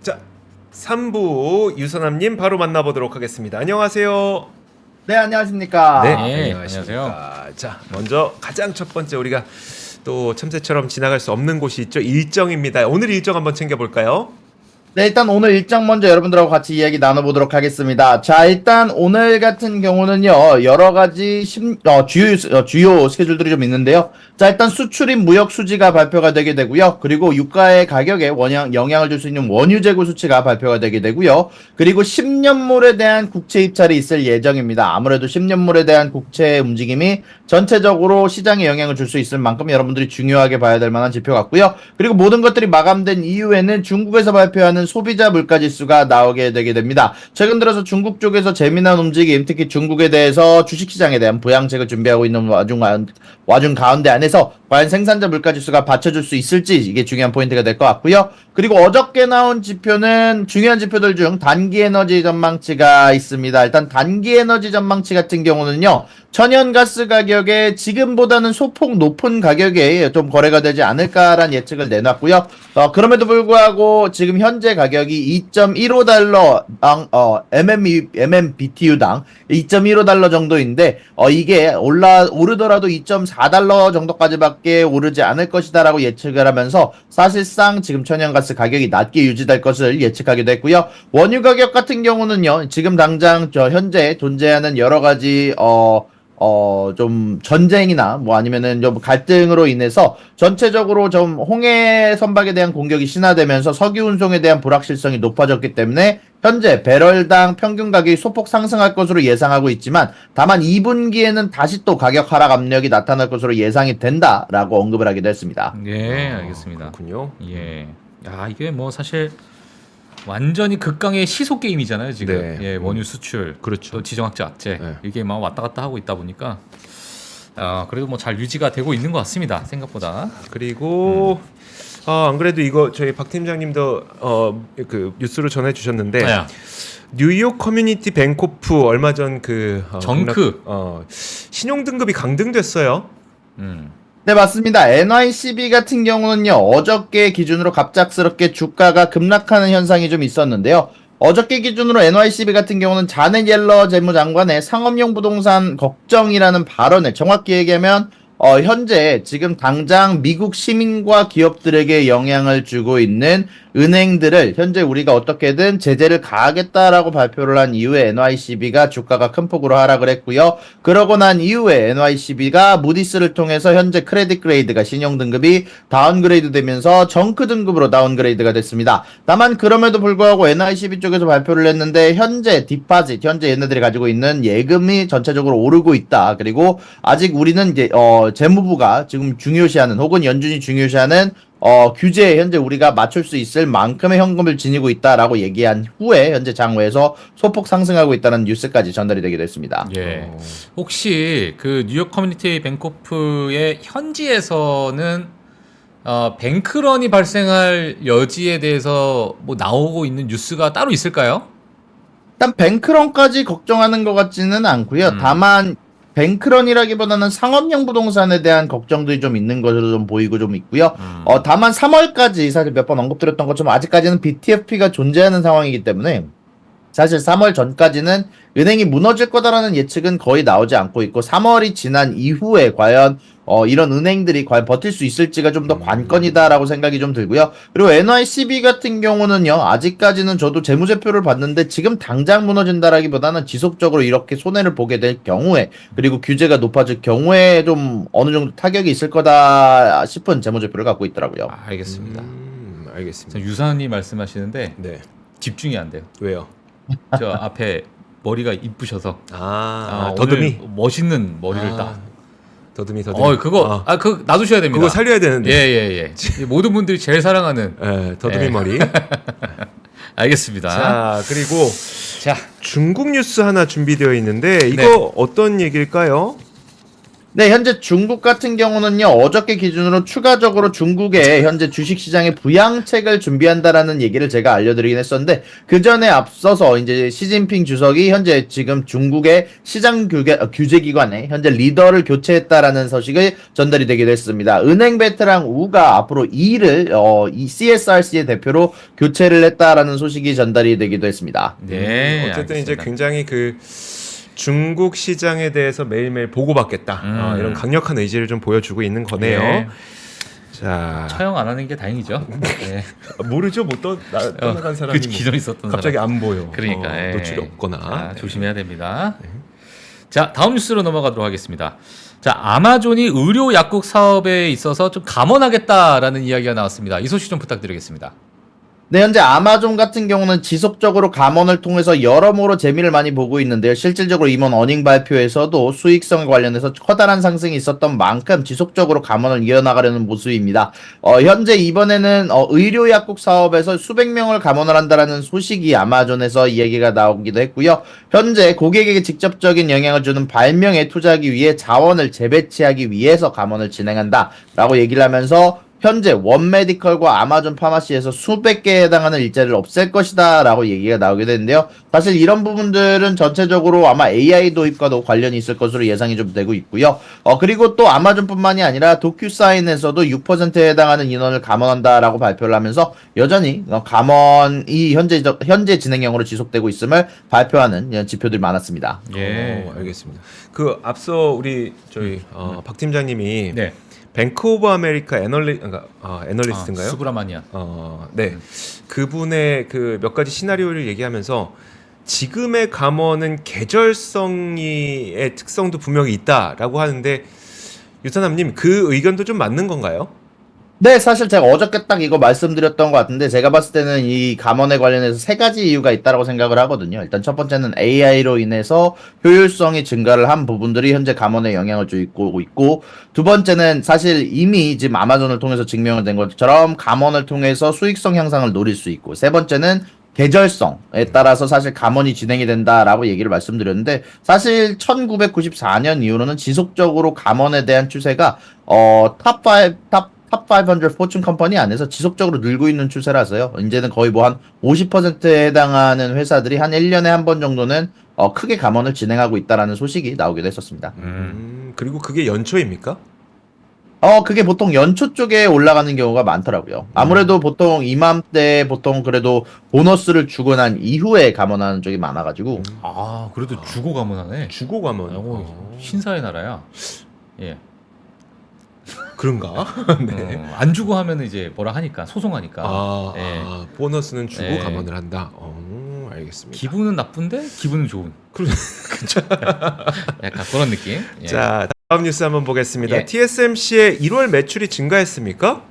자, 3부 유선남님 바로 만나보도록 하겠습니다. 안녕하세요. 네, 안녕하십니까. 네, 안녕하십니까. 자, 먼저 가장 첫 번째 우리가 또 참새처럼 지나갈 수 없는 곳이 있죠. 일정입니다. 오늘 일정 한번 챙겨볼까요? 네, 일단 오늘 일정 먼저 여러분들하고 같이 이야기 나눠보도록 하겠습니다. 자, 일단 오늘 같은 경우는요, 여러 가지 주요 스케줄들이 좀 있는데요. 자, 일단 수출입 무역 수지가 발표가 되게 되고요. 그리고 유가의 가격에 영향을 줄 수 있는 원유 재고 수치가 발표가 되게 되고요. 그리고 10년물에 대한 국채 입찰이 있을 예정입니다. 아무래도 10년물에 대한 국채 움직임이 전체적으로 시장에 영향을 줄 수 있을 만큼 여러분들이 중요하게 봐야 될 만한 지표 같고요. 그리고 모든 것들이 마감된 이후에는 중국에서 발표하는 소비자 물가지수가 나오게 되게 됩니다. 최근 들어서 중국 쪽에서 재미난 움직임, 특히 중국에 대해서 주식시장에 대한 부양책을 준비하고 있는 와중 가운데 안에서 과연 생산자 물가지수가 받쳐줄 수 있을지 이게 중요한 포인트가 될 것 같고요. 그리고 어저께 나온 지표는 중요한 지표들 중 단기 에너지 전망치가 있습니다. 일단 단기 에너지 전망치 같은 경우는요, 천연가스 가격에 지금보다는 소폭 높은 가격에 좀 거래가 되지 않을까라는 예측을 내놨고요. 그럼에도 불구하고 지금 현재 가격이 2.15달러 MMBTU당 2.15달러 정도인데 이게 오르더라도 2.4달러 정도까지밖에 오르지 않을 것이다라고 예측을 하면서 사실상 지금 천연가스 가격이 낮게 유지될 것을 예측하기도 했고요. 원유 가격 같은 경우는요, 지금 당장 현재 존재하는 여러 가지 좀 전쟁이나 뭐 아니면은 좀 갈등으로 인해서 전체적으로 좀 홍해 선박에 대한 공격이 심화되면서 석유 운송에 대한 불확실성이 높아졌기 때문에 현재 배럴당 평균 가격이 소폭 상승할 것으로 예상하고 있지만 다만 2분기에는 다시 또 가격 하락 압력이 나타날 것으로 예상이 된다라고 언급을 하기도 했습니다. 예, 알겠습니다. 그렇군요. 예. 야, 이게 뭐 사실 완전히 극강의 시소 게임이잖아요, 지금. 네. 예, 원유 수출, 그렇죠. 또 지정학제 악재. 네. 이게 막 왔다 갔다 하고 있다 보니까 그래도 뭐 잘 유지가 되고 있는 것 같습니다. 생각보다. 그리고 안 그래도 이거 저희 박 팀장님도 그 뉴스로 전해 주셨는데 네. 뉴욕 커뮤니티 뱅코프 얼마 전 그 정크. 신용 등급이 강등됐어요. 네, 맞습니다. NYCB 같은 경우는요, 어저께 기준으로 갑작스럽게 주가가 급락하는 현상이 좀 있었는데요. 어저께 기준으로 NYCB 같은 경우는 자넷 옐러 재무장관의 상업용 부동산 걱정이라는 발언을 정확히 얘기하면 현재 지금 당장 미국 시민과 기업들에게 영향을 주고 있는 은행들을 현재 우리가 어떻게든 제재를 가하겠다라고 발표를 한 이후에 NYCB가 주가가 큰 폭으로 하락을 했고요. 그러고 난 이후에 NYCB가 무디스를 통해서 현재 크레딧 그레이드가 신용 등급이 다운그레이드 되면서 정크 등급으로 다운그레이드가 됐습니다. 다만 그럼에도 불구하고 NYCB 쪽에서 발표를 했는데 현재 얘네들이 가지고 있는 예금이 전체적으로 오르고 있다. 그리고 아직 우리는 이제 재무부가 지금 중요시하는 혹은 연준이 중요시하는 규제에 현재 우리가 맞출 수 있을 만큼의 현금을 지니고 있다라고 얘기한 후에 현재 장외에서 소폭 상승하고 있다는 뉴스까지 전달이 되기도 했습니다. 예. 혹시 그 뉴욕 커뮤니티 뱅코프의 현지에서는 뱅크런이 발생할 여지에 대해서 뭐 나오고 있는 뉴스가 따로 있을까요? 일단 뱅크런까지 걱정하는 것 같지는 않고요. 다만 뱅크런이라기보다는 상업용 부동산에 대한 걱정들이 좀 있는 것으로 좀 보이고 좀 있고요. 다만 3월까지 사실 몇 번 언급드렸던 것처럼 아직까지는 BTFP가 존재하는 상황이기 때문에 사실 3월 전까지는 은행이 무너질 거다라는 예측은 거의 나오지 않고 있고 3월이 지난 이후에 과연 이런 은행들이 과연 버틸 수 있을지가 좀 더 관건이다라고 생각이 좀 들고요. 그리고 NYCB 같은 경우는요, 아직까지는 저도 재무제표를 봤는데 지금 당장 무너진다라기보다는 지속적으로 이렇게 손해를 보게 될 경우에 그리고 규제가 높아질 경우에 좀 어느 정도 타격이 있을 거다 싶은 재무제표를 갖고 있더라고요. 알겠습니다. 알겠습니다. 유사님 말씀하시는데 네. 집중이 안 돼요. 왜요? 저 앞에 머리가 이쁘셔서 더듬이. 오늘 멋있는 머리를 딱. 더듬이. 그거 그거 놔두셔야 됩니다. 그거 살려야 되는데. 예. 모든 분들이 제일 사랑하는 더듬이 머리. 알겠습니다. 자, 그리고 자, 중국 뉴스 하나 준비되어 있는데 이거 네. 어떤 얘기일까요? 네, 현재 중국 같은 경우는요, 어저께 기준으로 추가적으로 중국의 현재 주식시장의 부양책을 준비한다라는 얘기를 제가 알려드리긴 했었는데, 그 전에 앞서서 이제 시진핑 주석이 현재 지금 중국의 시장 규제기관에 현재 리더를 교체했다라는 소식을 전달이 되기도 했습니다. 은행 베테랑 우가 앞으로 이 CSRC의 대표로 교체를 했다라는 소식이 전달이 되기도 했습니다. 네. 어쨌든 이제 알겠습니다. 굉장히 그 중국 시장에 대해서 매일매일 보고받겠다. 이런 강력한 의지를 좀 보여주고 있는 거네요. 예. 자, 처형 안 하는 게 다행이죠. 네. 모르죠. 뭐 떠나간 사람이 그 뭐 기존에 있었던 갑자기 사람. 안 보여. 그러니까 예. 노출이 없거나. 자, 조심해야 됩니다. 자, 다음 뉴스로 넘어가도록 하겠습니다. 자, 아마존이 의료 약국 사업에 있어서 좀 감원하겠다라는 이야기가 나왔습니다. 이 소식 좀 부탁드리겠습니다. 네, 현재 아마존 같은 경우는 지속적으로 감원을 통해서 여러모로 재미를 많이 보고 있는데요. 실질적으로 이번 어닝 발표에서도 수익성에 관련해서 커다란 상승이 있었던 만큼 지속적으로 감원을 이어나가려는 모습입니다. 현재 이번에는 의료약국 사업에서 수백 명을 감원을 한다라는 소식이 아마존에서 이야기가 나오기도 했고요. 현재 고객에게 직접적인 영향을 주는 발명에 투자하기 위해 자원을 재배치하기 위해서 감원을 진행한다라고 얘기를 하면서 현재 원메디컬과 아마존 파마시에서 수백 개에 해당하는 일자리를 없앨 것이다 라고 얘기가 나오게 되는데요. 사실 이런 부분들은 전체적으로 아마 AI 도입과도 관련이 있을 것으로 예상이 좀 되고 있고요. 그리고 또 아마존뿐만이 아니라 도큐사인에서도 6%에 해당하는 인원을 감원한다라고 발표를 하면서 여전히 감원이 현재 진행형으로 지속되고 있음을 발표하는 지표들이 많았습니다. 예. 알겠습니다. 그 앞서 우리 저희 박 팀장님이 네. 뱅크 오브 아메리카 애널리스트인가요? 수브라마니아. 네. 그분의 그 몇 가지 시나리오를 얘기하면서 지금의 감원은 계절성의 특성도 분명히 있다라고 하는데 유선남님 그 의견도 좀 맞는 건가요? 네, 사실 제가 어저께 딱 이거 말씀드렸던 것 같은데 제가 봤을 때는 이 감원에 관련해서 세 가지 이유가 있다고 생각을 하거든요. 일단 첫 번째는 AI로 인해서 효율성이 증가를 한 부분들이 현재 감원에 영향을 주고 있고 두 번째는 사실 이미 지금 아마존을 통해서 증명이 된 것처럼 감원을 통해서 수익성 향상을 노릴 수 있고 세 번째는 계절성에 따라서 사실 감원이 진행이 된다라고 얘기를 말씀드렸는데 사실 1994년 이후로는 지속적으로 감원에 대한 추세가 탑500 포춘 컴퍼니 안에서 지속적으로 늘고 있는 추세라서요. 이제는 거의 뭐 한 50%에 해당하는 회사들이 한 1년에 한 번 정도는 크게 감원을 진행하고 있다라는 소식이 나오기도 했었습니다. 그리고 그게 연초입니까? 그게 보통 연초 쪽에 올라가는 경우가 많더라고요. 아무래도 보통 이맘때 보통 그래도 보너스를 주고 난 이후에 감원하는 쪽이 많아가지고. 아, 그래도 주고 감원하네. 주고 감원. 신사의 나라야. 예. 그런가? 네. 안 주고 하면 이제 뭐라 하니까 소송하니까. 예. 보너스는 주고 네. 감원을 한다. 알겠습니다. 기분은 나쁜데 기분은 좋은. 그렇죠. 약간 그런 느낌. 예. 자, 다음 뉴스 한번 보겠습니다. 예. TSMC의 1월 매출이 증가했습니까?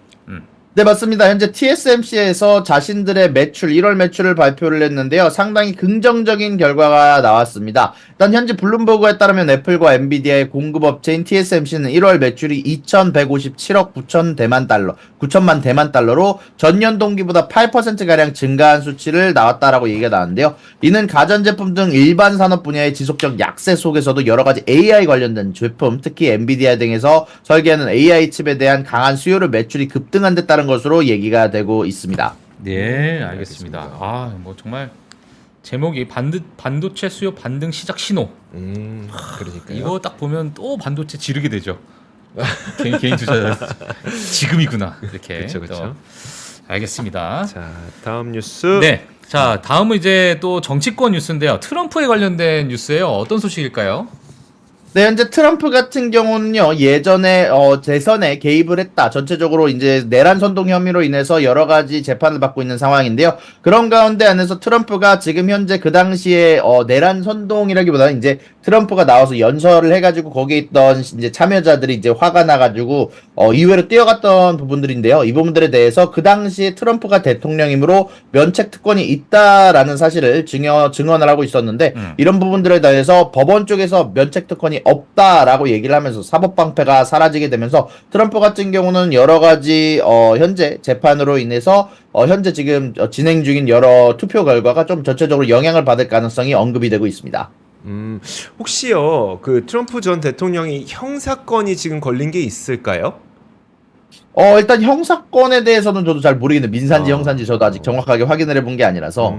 네, 맞습니다. 현재 TSMC에서 자신들의 매출, 1월 매출을 발표를 했는데요. 상당히 긍정적인 결과가 나왔습니다. 일단 현재 블룸버그에 따르면 애플과 엔비디아의 공급업체인 TSMC는 1월 매출이 2,157억 9천만 대만 달러로 전년 동기보다 8%가량 증가한 수치를 나왔다라고 얘기가 나왔는데요. 이는 가전제품 등 일반 산업 분야의 지속적 약세 속에서도 여러 가지 AI 관련된 제품, 특히 엔비디아 등에서 설계하는 AI 칩에 대한 강한 수요로 매출이 급등한 데 따른 것으로 얘기가 되고 있습니다. 네, 알겠습니다. 아, 뭐 정말 제목이 반도체 수요 반등 시작 신호. 그러니까요. 이거 딱 보면 또 반도체 지르게 되죠. 개인 투자 지금이구나 이렇게. 그렇죠. 알겠습니다. 자, 다음 뉴스. 네, 자 다음은 이제 또 정치권 뉴스인데요. 트럼프에 관련된 뉴스예요. 어떤 소식일까요? 네, 현재 트럼프 같은 경우는요, 예전에, 대선에 개입을 했다. 전체적으로 이제 내란 선동 혐의로 인해서 여러 가지 재판을 받고 있는 상황인데요. 그런 가운데 안에서 트럼프가 지금 현재 그 당시에, 내란 선동이라기보다는 이제 트럼프가 나와서 연설을 해가지고 거기에 있던 이제 참여자들이 이제 화가 나가지고, 이외로 뛰어갔던 부분들인데요. 이 부분들에 대해서 그 당시에 트럼프가 대통령이므로 면책 특권이 있다라는 사실을 증언을 하고 있었는데, 이런 부분들에 대해서 법원 쪽에서 면책 특권이 없다라고 얘기를 하면서 사법 방패가 사라지게 되면서 트럼프 같은 경우는 여러 가지 현재 재판으로 인해서 현재 지금 진행 중인 여러 투표 결과가 좀 전체적으로 영향을 받을 가능성이 언급이 되고 있습니다. 혹시요 그 트럼프 전 대통령이 형사건이 지금 걸린 게 있을까요? 일단 형사건에 대해서는 저도 잘 모르겠는데 민사인지 아. 형사인지 저도 아직 정확하게 확인을 해본 게 아니라서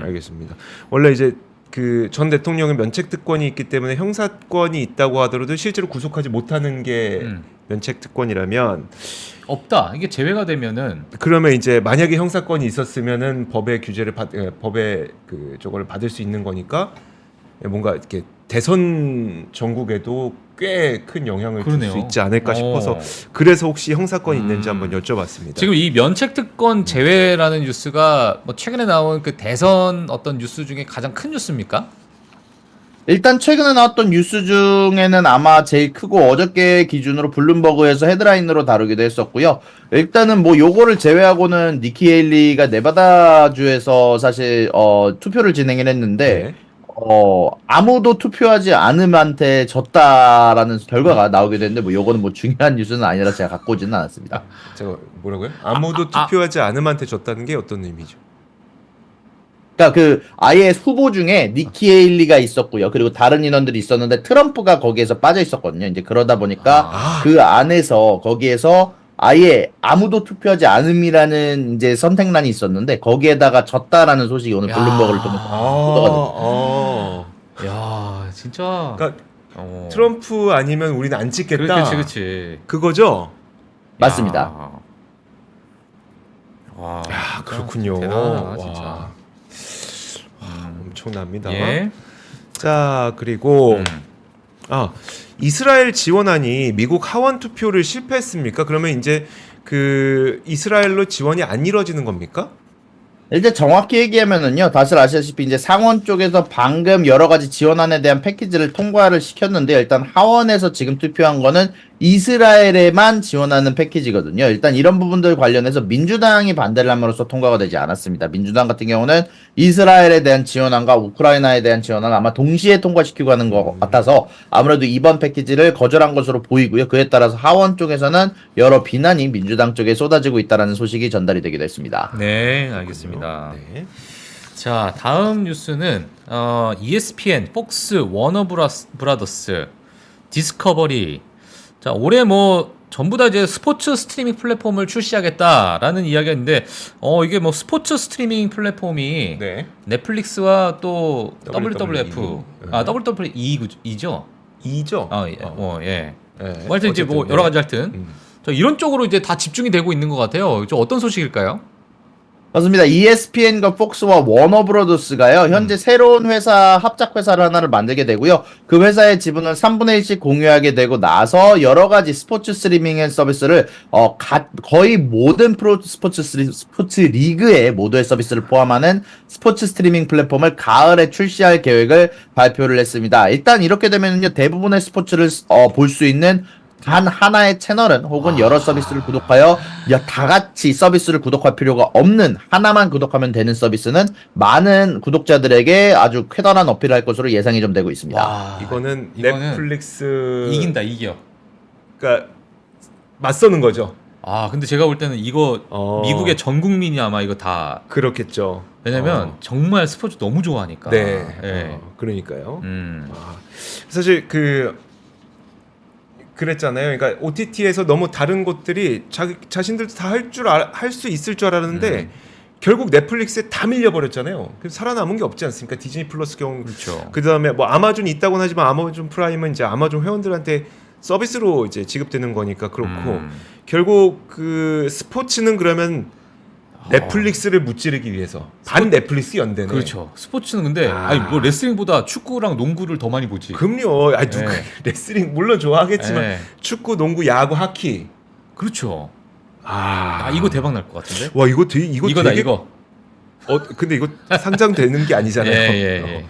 알겠습니다. 원래 이제 그 전 대통령은 면책 특권이 있기 때문에 형사권이 있다고 하더라도 실제로 구속하지 못하는 게 면책 특권이라면 없다. 이게 제외가 되면은 그러면 이제 만약에 형사권이 있었으면은 법의 규제를 법의 그 저거를 받을 수 있는 거니까 뭔가 이렇게 대선 전국에도 꽤 큰 영향을 줄 그러네요. 수 있지 않을까 어. 싶어서 그래서 혹시 형사권이 있는지 한번 여쭤봤습니다. 지금 이 면책 특권 제외라는 뉴스가 뭐 최근에 나온 그 대선 어떤 뉴스 중에 가장 큰 뉴스입니까? 일단 최근에 나왔던 뉴스 중에는 아마 제일 크고 어저께 기준으로 블룸버그에서 헤드라인으로 다루기도 했었고요. 일단은 뭐 요거를 제외하고는 니키 헤일리가 네바다주에서 사실 투표를 진행을 했는데 네. 아무도 투표하지 않음한테 졌다라는 결과가 나오게 됐는데 뭐 요거는 뭐 중요한 뉴스는 아니라 제가 갖고 오지는 않았습니다. 제가 뭐라고요? 아무도 투표하지 않음한테 졌다는 게 어떤 의미죠? 그러니까 그 아예 후보 중에 니키 헤일리가 있었고요. 그리고 다른 인원들이 있었는데 트럼프가 거기에서 빠져 있었거든요. 이제 그러다 보니까 그 안에서 거기에서 아예 아무도 투표하지 않음이라는 이제 선택란이 있었는데 거기에다가 졌다라는 소식이 오늘 야. 블룸버그를 통해서 보도가 됐습니다. 야, 진짜. 그러니까 어. 트럼프 아니면 우리는 안 찍겠다. 그렇지. 그거죠? 맞습니다. 야. 와, 아, 진짜 그렇군요. 대단하다, 와. 진짜. 엄청납니다. 예. 자, 그리고 음. 이스라엘 지원안이 미국 하원 투표를 실패했습니까? 그러면 이제 그 이스라엘로 지원이 안 이루어지는 겁니까? 이제 정확히 얘기하면은요, 다들 아시다시피 이제 상원 쪽에서 방금 여러 가지 지원안에 대한 패키지를 통과를 시켰는데 일단 하원에서 지금 투표한 거는 이스라엘에만 지원하는 패키지거든요. 일단 이런 부분들 관련해서 민주당이 반대를 함으로써 통과가 되지 않았습니다. 민주당 같은 경우는 이스라엘에 대한 지원안과 우크라이나에 대한 지원안 아마 동시에 통과시키고 하는 것 같아서 아무래도 이번 패키지를 거절한 것으로 보이고요. 그에 따라서 하원 쪽에서는 여러 비난이 민주당 쪽에 쏟아지고 있다는 소식이 전달이 되기도 했습니다. 네, 알겠습니다. 네. 자, 다음 뉴스는 ESPN, 폭스, 워너 브라더스, 디스커버리. 자, 올해 뭐 전부 다 이제 스포츠 스트리밍 플랫폼을 출시하겠다라는 이야기가 있는데 이게 뭐 스포츠 스트리밍 플랫폼이 네. 넷플릭스와 또 WWF, 네. WWE죠? 2죠? 예. 네. 뭐 하여튼 이제 뭐 어쨌든, 여러 네. 가지 하여튼 자, 이런 쪽으로 이제 다 집중이 되고 있는 것 같아요. 좀 어떤 소식일까요? 맞습니다. ESPN과 폭스와 워너브로더스가요. 현재 새로운 회사 합작 회사를 하나를 만들게 되고요. 그 회사의 지분을 3분의 1씩 공유하게 되고 나서 여러 가지 스포츠 스트리밍 서비스를 거의 모든 프로 스포츠 리그의 모두의 서비스를 포함하는 스포츠 스트리밍 플랫폼을 가을에 출시할 계획을 발표를 했습니다. 일단 이렇게 되면요 대부분의 스포츠를 볼 수 있는 단 하나의 채널은 혹은 여러 서비스를 구독하여 다 같이 서비스를 구독할 필요가 없는 하나만 구독하면 되는 서비스는 많은 구독자들에게 아주 쾌단한 어필을 할 것으로 예상이 좀 되고 있습니다. 이거는 이거는 넷플릭스 이겨. 그러니까 맞서는 거죠. 근데 제가 볼 때는 이거 미국의 전 국민이 아마 이거 다 그렇겠죠. 왜냐면 정말 스포츠 너무 좋아하니까. 네. 예. 그러니까요. 음. 사실 그랬잖아요. 그러니까 OTT에서 너무 다른 곳들이 자신들도 다 할 수 있을 줄 알았는데 결국 넷플릭스에 다 밀려버렸잖아요. 그래서 살아남은 게 없지 않습니까? 디즈니 플러스 경우 그렇죠. 그다음에 뭐 아마존이 있다고는 하지만 아마존 프라임은 이제 아마존 회원들한테 서비스로 이제 지급되는 거니까 그렇고 결국 그 스포츠는 그러면 넷플릭스를 무찌르기 위해서 반 넷플릭스 연대네. 그렇죠. 스포츠는 근데 아니 뭐 레슬링보다 축구랑 농구를 더 많이 보지. 그럼요. 아니 누가 네. 레슬링 물론 좋아하겠지만 네. 축구, 농구, 야구, 하키. 그렇죠. 이거 대박 날 것 같은데? 와 이거 되게 이거다 되게 이거. 근데 이거 상장되는 게 아니잖아요. 예.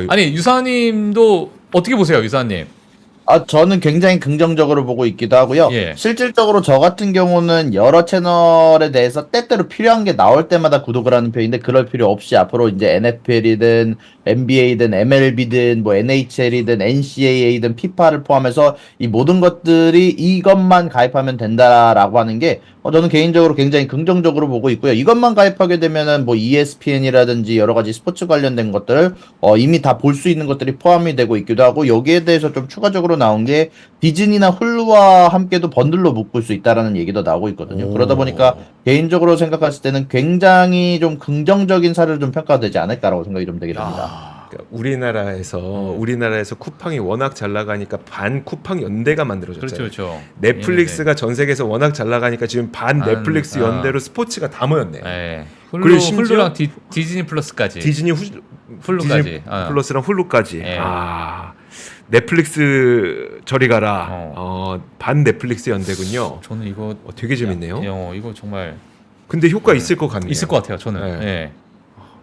아니 유사님도 어떻게 보세요, 유사님? 저는 굉장히 긍정적으로 보고 있기도 하고요. 예. 실질적으로 저 같은 경우는 여러 채널에 대해서 때때로 필요한 게 나올 때마다 구독을 하는 편인데 그럴 필요 없이 앞으로 이제 NFL이든 NBA든 MLB든 뭐 NHL이든 NCAA든 피파를 포함해서 이 모든 것들이 이것만 가입하면 된다라고 하는 게 저는 개인적으로 굉장히 긍정적으로 보고 있고요. 이것만 가입하게 되면은 뭐 ESPN이라든지 여러 가지 스포츠 관련된 것들 이미 다 볼 수 있는 것들이 포함이 되고 있기도 하고 여기에 대해서 좀 추가적으로 나온 게 디즈니나 훌루와 함께도 번들로 묶을 수 있다라는 얘기도 나오고 있거든요. 오. 그러다 보니까 개인적으로 생각했을 때는 굉장히 좀 긍정적인 사례로 좀 평가가 되지 않을까라고 생각이 좀 되게 됩니다. 그러니까 우리나라에서 쿠팡이 워낙 잘 나가니까 반 쿠팡 연대가 만들어졌잖아요. 그렇죠, 그렇죠. 넷플릭스가 전 세계에서 워낙 잘 나가니까 지금 반 넷플릭스 연대로 스포츠가 다 모였네요. 네. 그리고 심지어 훌루랑 디즈니 플러스까지. 디즈니 훌루까지. 플러스랑 훌루까지. 네. 넷플릭스 저리 가라. 반 넷플릭스 연대군요. 저는 이거 되게 재밌네요. 이거 정말 근데 효과 있을 것 같네요. 있을 것 같아요. 저는. 네. 네.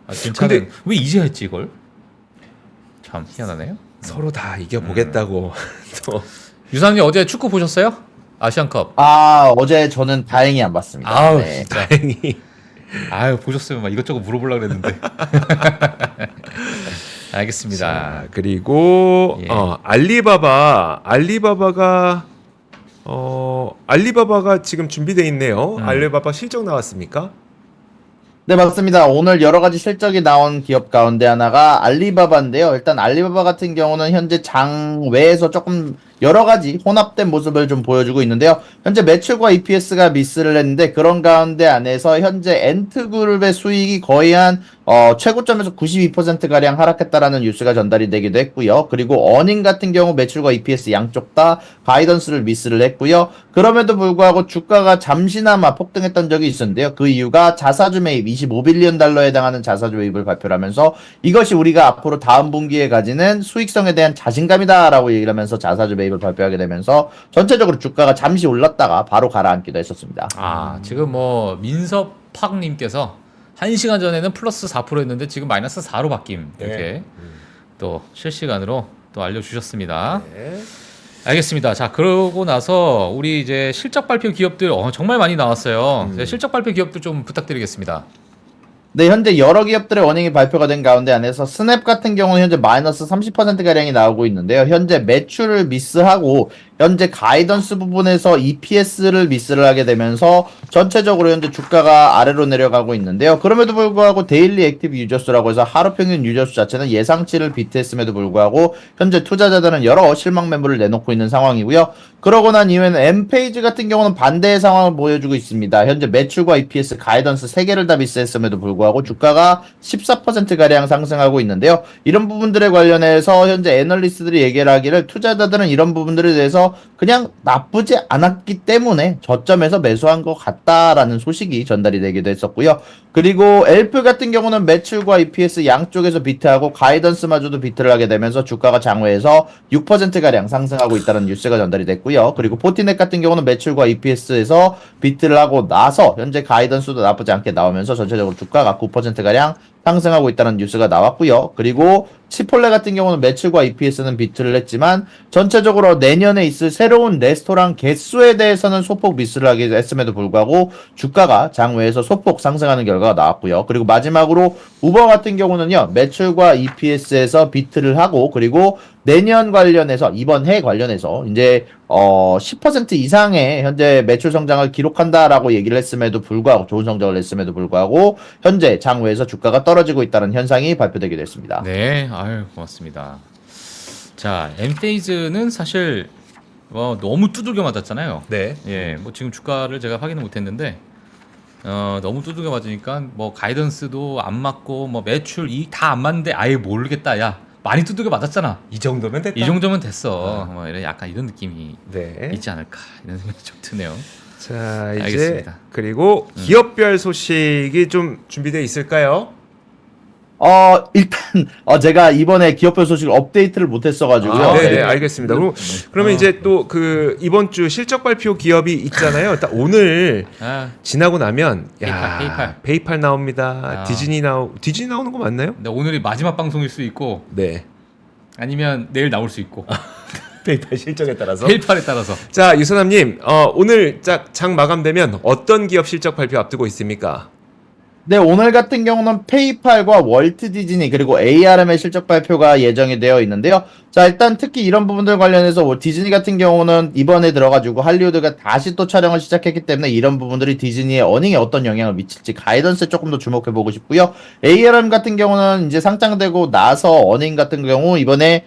괜찮은. 근데 왜 이제 했지 이걸? 참 희한하네요. 서로 다 이겨보겠다고. 또 유상님 어제 축구 보셨어요? 아시안컵. 어제 저는 다행히 안 봤습니다. 아우 네. 진짜. 다행히. 아유 보셨으면 막 이것저것 물어보려고 그랬는데. 알겠습니다. 자, 그리고 예. 알리바바가 지금 준비돼 있네요. 알리바바 실적 나왔습니까? 네, 맞습니다. 오늘 여러 가지 실적이 나온 기업 가운데 하나가 알리바바인데요. 일단 알리바바 같은 경우는 현재 장외에서 조금 여러 가지 혼합된 모습을 좀 보여주고 있는데요. 현재 매출과 EPS가 미스를 했는데 그런 가운데 안에서 현재 엔트그룹의 수익이 거의 한 최고점에서 92%가량 하락했다라는 뉴스가 전달이 되기도 했고요. 그리고 어닝 같은 경우 매출과 EPS 양쪽 다 가이던스를 미스를 했고요. 그럼에도 불구하고 주가가 잠시나마 폭등했던 적이 있었는데요. 그 이유가 자사주 매입 25빌리언 달러에 해당하는 자사주 매입을 발표를 하면서 이것이 우리가 앞으로 다음 분기에 가지는 수익성에 대한 자신감이다라고 얘기를 하면서 자사주 매입을 발표하게 되면서 전체적으로 주가가 잠시 올랐다가 바로 가라앉기도 했었습니다. 지금 뭐 민섭팍님께서 1시간 전에는 플러스 4%였는데 지금 마이너스 4로 바뀜 이렇게 네. 또 실시간으로 또 알려주셨습니다. 네. 알겠습니다. 자, 그러고 나서 우리 이제 실적 발표 기업들 정말 많이 나왔어요. 네, 실적 발표 기업들 좀 부탁드리겠습니다. 네, 현재 여러 기업들의 어닝이 발표가 된 가운데 안에서 스냅 같은 경우는 현재 마이너스 30%가량이 나오고 있는데요. 현재 매출을 미스하고 현재 가이던스 부분에서 EPS를 미스를 하게 되면서 전체적으로 현재 주가가 아래로 내려가고 있는데요. 그럼에도 불구하고 데일리 액티브 유저수라고 해서 하루 평균 유저수 자체는 예상치를 비트했음에도 불구하고 현재 투자자들은 여러 실망 매물을 내놓고 있는 상황이고요. 그러고 난 이후에는 엠페이지 같은 경우는 반대의 상황을 보여주고 있습니다. 현재 매출과 EPS, 가이던스 3개를 다 미스했음에도 불구하고 주가가 14%가량 상승하고 있는데요. 이런 부분들에 관련해서 현재 애널리스트들이 얘기를 하기를 투자자들은 이런 부분들에 대해서 그냥 나쁘지 않았기 때문에 저점에서 매수한 것 같다라는 소식이 전달이 되기도 했었고요. 그리고 엘프 같은 경우는 매출과 EPS 양쪽에서 비트하고 가이던스마저도 비트를 하게 되면서 주가가 장외에서 6%가량 상승하고 있다는 뉴스가 전달이 됐고요. 그리고 포티넷 같은 경우는 매출과 EPS에서 비트를 하고 나서 현재 가이던스도 나쁘지 않게 나오면서 전체적으로 주가가 9%가량 상승하고 있다는 뉴스가 나왔고요. 그리고 치폴레 같은 경우는 매출과 EPS는 비트를 했지만 전체적으로 내년에 있을 새로운 레스토랑 개수에 대해서는 소폭 미스를 하게 했음에도 불구하고 주가가 장외에서 소폭 상승하는 결과가 나왔고요. 그리고 마지막으로 우버 같은 경우는요. 매출과 EPS에서 비트를 하고 그리고 내년 관련해서 이번 해 관련해서 이제 10% 이상의 현재 매출 성장을 기록한다라고 얘기를 했음에도 불구하고 좋은 성적을 냈음에도 불구하고 현재 장외에서 주가가 떨어지고 있다는 현상이 발표되기도 했습니다. 네, 아유 고맙습니다. 자, 엠페이즈는 사실 너무 두들겨 맞았잖아요. 네. 예, 뭐 지금 주가를 제가 확인을 못했는데 너무 두들겨 맞으니까 뭐 가이던스도 안 맞고 뭐 매출 이익 다 안 맞는데 아예 모르겠다. 야, 많이 두들겨 맞았잖아. 이 정도면 됐다. 이 정도면 됐어. 뭐 이런 약간 이런 느낌이 네. 있지 않을까 이런 생각이 좀 드네요. 자, 이제 알겠습니다. 그리고 기업별 소식이 좀 준비되어 있을까요? 일단 제가 이번에 기업별 소식을 업데이트를 못했어가지고요. 네, 네. 알겠습니다. 그러면 이제 또 그 이번 주 실적 발표 기업이 있잖아요. 딱 오늘 지나고 나면 페이팔 나옵니다. 디즈니 나오는 거 맞나요? 근데 오늘이 마지막 방송일 수 있고 네. 아니면 내일 나올 수 있고 페이팔 실적에 따라서. 페이팔에 따라서. 자, 유선남님, 오늘 장 마감되면 어떤 기업 실적 발표 앞두고 있습니까? 네, 오늘 같은 경우는 페이팔과 월트 디즈니 그리고 ARM의 실적 발표가 예정이 되어 있는데요. 자, 일단 특히 이런 부분들 관련해서 디즈니 같은 경우는 이번에 들어가지고 할리우드가 다시 또 촬영을 시작했기 때문에 이런 부분들이 디즈니의 어닝에 어떤 영향을 미칠지 가이던스에 조금 더 주목해 보고 싶고요. ARM 같은 경우는 이제 상장되고 나서 어닝 같은 경우 이번에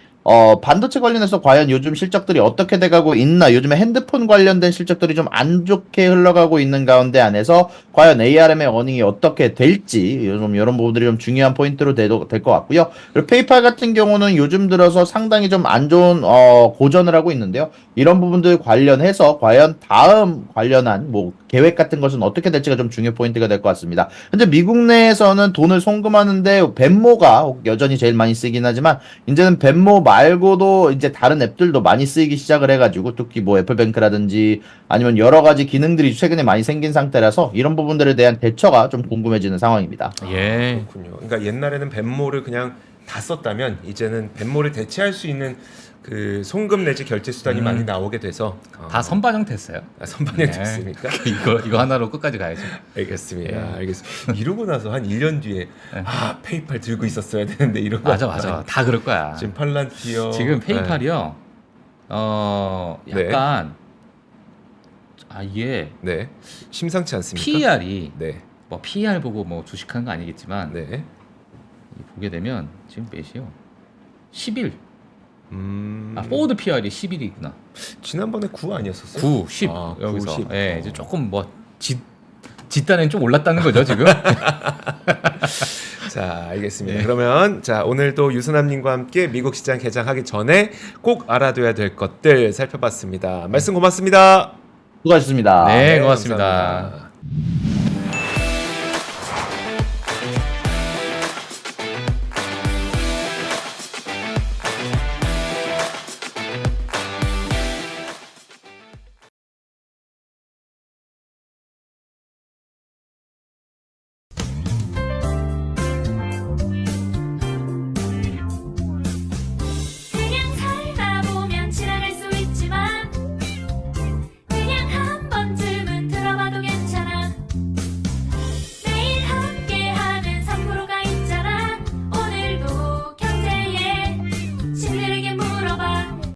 반도체 관련해서 과연 요즘 실적들이 어떻게 돼가고 있나, 요즘에 핸드폰 관련된 실적들이 좀 안 좋게 흘러가고 있는 가운데 안에서 과연 ARM의 어닝이 어떻게 될지 좀 이런 부분들이 좀 중요한 포인트로 될 것 같고요. 그리고 페이팔 같은 경우는 요즘 들어서 상당히 좀 안 좋은 고전을 하고 있는데요. 이런 부분들 관련해서 과연 다음 관련한 뭐 계획 같은 것은 어떻게 될지가 좀 중요 포인트가 될 것 같습니다. 현재 미국 내에서는 돈을 송금하는데 벤모가 여전히 제일 많이 쓰긴 하지만 이제는 벤모 말고도 이제 다른 앱들도 많이 쓰이기 시작을 해가지고 특히 뭐 애플뱅크라든지 아니면 여러 가지 기능들이 최근에 많이 생긴 상태라서 이런 부분들에 대한 대처가 좀 궁금해지는 상황입니다. 예. 그렇군요. 그러니까 옛날에는 벤모를 그냥 다 썼다면 이제는 벤모를 대체할 수 있는 그 송금 내지 결제 수단이 많이 나오게 돼서 다 선반영 됐어요. 선반영 네. 됐습니까? 이거 하나로 끝까지 가야죠. 알겠습니다. 예. 알겠습니다. 이러고 나서 한 1년 뒤에 페이팔 들고 있었어야 되는데 이러고 맞아. 다 그럴 거야. 지금 팔란티어 지금 페이팔이요. 약간 이게 네. 심상치 않습니까? PER이 네. 뭐 PER 보고 뭐 주식하는 거 아니겠지만 네. 보게 되면 지금 몇이요? 10일. 음. 포워드 PER이 10일이구나. 지난번에 9 아니었었어요? 9, 10 아, 9, 여기서. 10. 예, 이제 조금 뭐 뒷단엔 좀 올랐다는 거죠 지금. 자, 알겠습니다. 네. 그러면 자, 오늘도 유선남님과 함께 미국 시장 개장하기 전에 꼭 알아둬야 될 것들 살펴봤습니다. 말씀 고맙습니다. 수고하셨습니다. 네, 고맙습니다. 감사합니다.